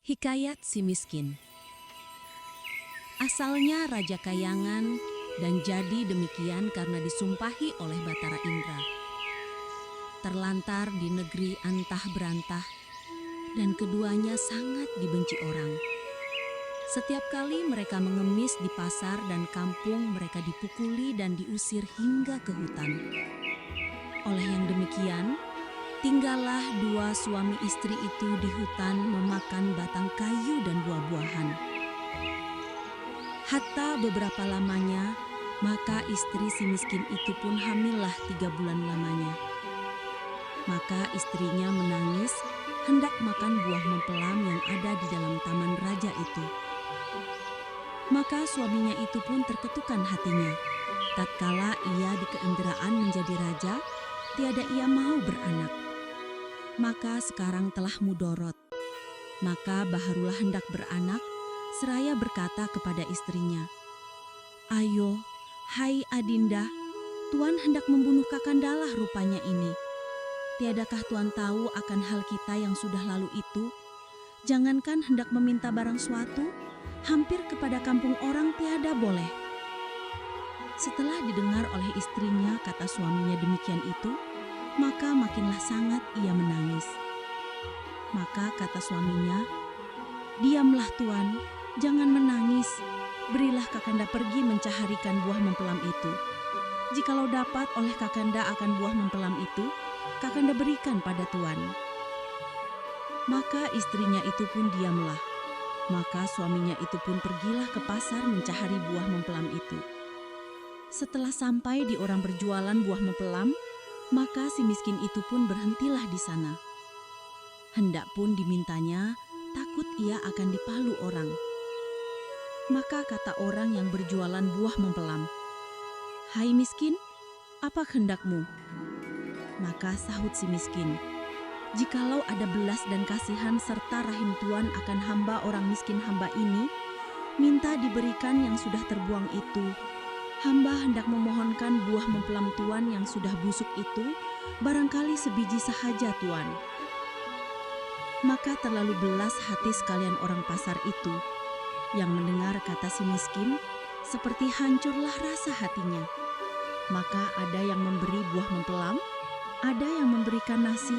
Hikayat si miskin. Asalnya Raja Kayangan dan jadi demikian karena disumpahi oleh Batara Indra. Terlantar di negeri antah berantah dan keduanya sangat dibenci orang. Setiap kali mereka mengemis di pasar dan kampung, mereka dipukuli dan diusir hingga ke hutan. Oleh yang demikian, tinggallah dua suami istri itu di hutan memakan batang kayu dan buah-buahan. Hatta beberapa lamanya, maka istri si miskin itu pun hamillah 3 bulan lamanya. Maka istrinya menangis, hendak makan buah mempelam yang ada di dalam taman raja itu. Maka suaminya itu pun terketukan hatinya. Tatkala ia di keinderaan menjadi raja, tiada ia mau beranak. Maka sekarang telah mudorot. Maka baharulah hendak beranak, seraya berkata kepada istrinya, "Ayo, hai Adinda, Tuan hendak membunuh Kakandalah rupanya ini. Tiadakah Tuan tahu akan hal kita yang sudah lalu itu? Jangankan hendak meminta barang suatu, hampir kepada kampung orang tiada boleh." Setelah didengar oleh istrinya kata suaminya demikian itu, maka makinlah sangat ia menangis. Maka kata suaminya, "Diamlah Tuan, jangan menangis. Berilah Kakanda pergi mencaharikan buah mempelam itu. Jikalau dapat oleh Kakanda akan buah mempelam itu, Kakanda berikan pada Tuan." Maka istrinya itu pun diamlah. Maka suaminya itu pun pergilah ke pasar mencari buah mempelam itu. Setelah sampai di orang berjualan buah mempelam, maka si miskin itu pun berhentilah di sana. Hendak pun dimintanya, takut ia akan dipalu orang. Maka kata orang yang berjualan buah mempelam, "Hai miskin, apa kehendakmu?" Maka sahut si miskin, "Jikalau ada belas dan kasihan serta rahim Tuan akan hamba orang miskin hamba ini, minta diberikan yang sudah terbuang itu. Hamba hendak memohonkan buah mempelam Tuan yang sudah busuk itu, barangkali sebiji sahaja Tuan." Maka terlalu belas hati sekalian orang pasar itu. Yang mendengar kata si miskin, seperti hancurlah rasa hatinya. Maka ada yang memberi buah mempelam, ada yang memberikan nasi,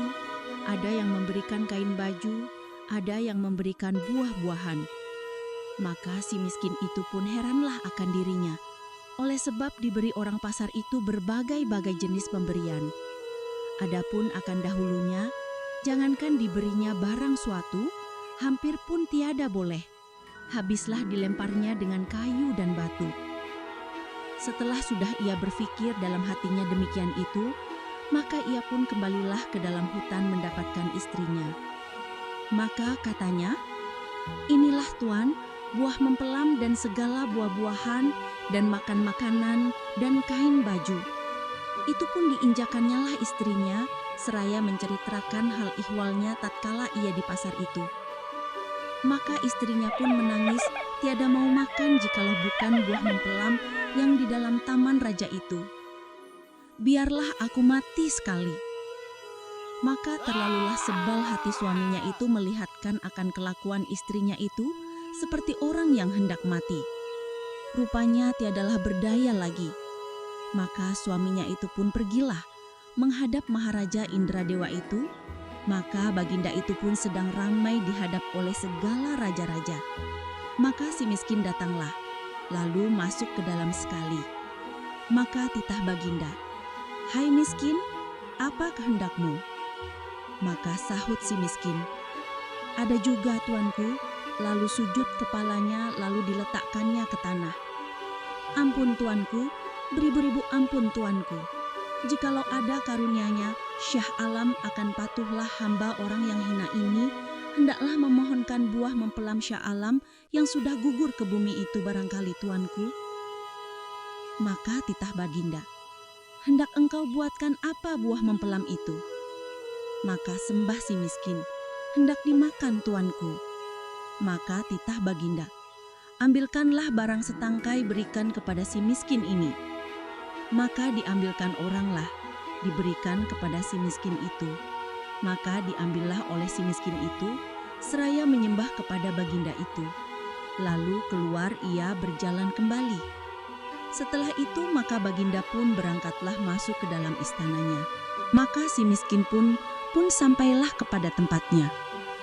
ada yang memberikan kain baju, ada yang memberikan buah-buahan. Maka si miskin itu pun heranlah akan dirinya, oleh sebab diberi orang pasar itu berbagai-bagai jenis pemberian. Adapun akan dahulunya, jangankan diberinya barang suatu, hampir pun tiada boleh. Habislah dilemparnya dengan kayu dan batu. Setelah sudah ia berfikir dalam hatinya demikian itu, maka ia pun kembalilah ke dalam hutan mendapatkan istrinya. Maka katanya, "Inilah Tuan, buah mempelam dan segala buah-buahan dan makan makanan dan kain baju." Itu pun diinjakannya lah istrinya, seraya menceritakan hal ihwalnya tatkala ia di pasar itu. Maka istrinya pun menangis, tiada mau makan jikalau bukan buah mempelam yang di dalam taman raja itu. "Biarlah aku mati sekali." Maka terlalulah sebal hati suaminya itu melihatkan akan kelakuan istrinya itu seperti orang yang hendak mati. Rupanya tiadalah berdaya lagi. Maka suaminya itu pun pergilah menghadap Maharaja Indradewa itu. Maka baginda itu pun sedang ramai dihadap oleh segala raja-raja. Maka si miskin datanglah, lalu masuk ke dalam sekali. Maka titah baginda, "Hai miskin, apa kehendakmu?" Maka sahut si miskin, "Ada juga tuanku." Lalu sujud kepalanya, lalu diletakkannya ke tanah. "Ampun tuanku, beribu-ribu ampun tuanku. Jikalau ada karunianya, Syah Alam akan patuhlah hamba orang yang hina ini, hendaklah memohonkan buah mempelam Syah Alam yang sudah gugur ke bumi itu barangkali tuanku." Maka titah baginda, "Hendak engkau buatkan apa buah mempelam itu?" Maka sembah si miskin, "Hendak dimakan tuanku." Maka titah baginda, "Ambilkanlah barang setangkai berikan kepada si miskin ini." Maka diambilkan oranglah, diberikan kepada si miskin itu. Maka diambillah oleh si miskin itu, seraya menyembah kepada baginda itu. Lalu keluar ia berjalan kembali. Setelah itu maka baginda pun berangkatlah masuk ke dalam istananya. Maka si miskin pun sampailah kepada tempatnya.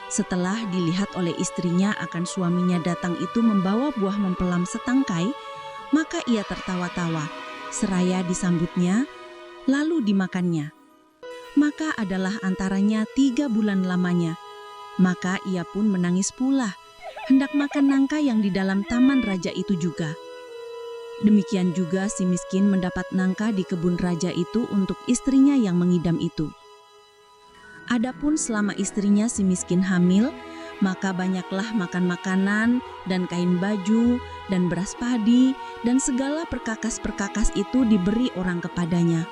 Setelah dilihat oleh istrinya akan suaminya datang itu membawa buah mempelam setangkai, maka ia tertawa-tawa, seraya disambutnya, lalu dimakannya. Maka adalah antaranya 3 bulan lamanya. Maka ia pun menangis pula, hendak makan nangka yang di dalam taman raja itu juga. Demikian juga si miskin mendapat nangka di kebun raja itu untuk istrinya yang mengidam itu. Adapun selama istrinya si miskin hamil, maka banyaklah makan makanan dan kain baju dan beras padi dan segala perkakas-perkakas itu diberi orang kepadanya.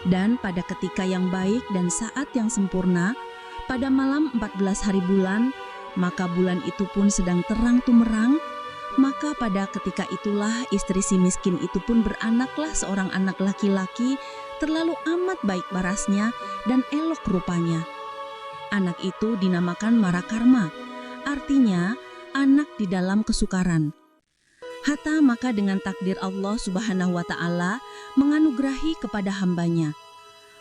Dan pada ketika yang baik dan saat yang sempurna, pada malam 14 hari bulan, maka bulan itu pun sedang terang tumerang, maka pada ketika itulah istri si miskin itu pun beranaklah seorang anak laki-laki, terlalu amat baik parasnya dan elok rupanya. Anak itu dinamakan Marakarma, artinya anak di dalam kesukaran. Hatta maka dengan takdir Allah Subhanahu wa Ta'ala menganugerahi kepada hambanya.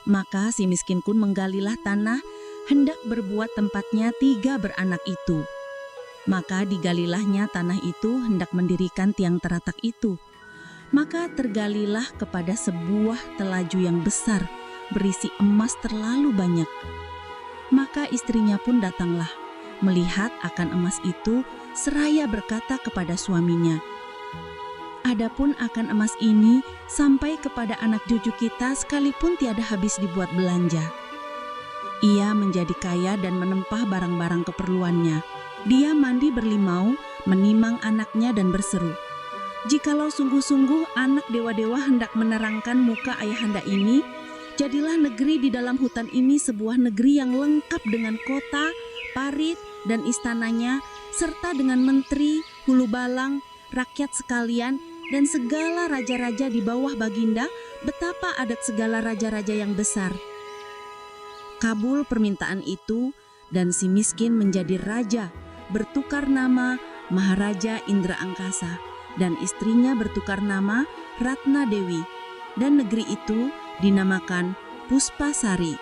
Maka si miskin pun menggalilah tanah, hendak berbuat tempatnya 3 beranak itu. Maka digalilahnya tanah itu hendak mendirikan tiang teratak itu. Maka tergalilah kepada sebuah telaju yang besar, berisi emas terlalu banyak. Maka istrinya pun datanglah, melihat akan emas itu, seraya berkata kepada suaminya, "Adapun akan emas ini, sampai kepada anak cucu kita sekalipun tiada habis dibuat belanja." Ia menjadi kaya dan menempah barang-barang keperluannya. Dia mandi berlimau, menimang anaknya dan berseru, "Jikalau sungguh-sungguh anak dewa-dewa hendak menerangkan muka ayahanda ini, jadilah negeri di dalam hutan ini sebuah negeri yang lengkap dengan kota, parit, dan istananya, serta dengan menteri, hulu balang, rakyat sekalian, dan segala raja-raja di bawah baginda, betapa adat segala raja-raja yang besar." Kabul permintaan itu, dan si miskin menjadi raja, bertukar nama Maharaja Indra Angkasa, dan istrinya bertukar nama Ratna Dewi, dan negeri itu dinamakan Puspasari.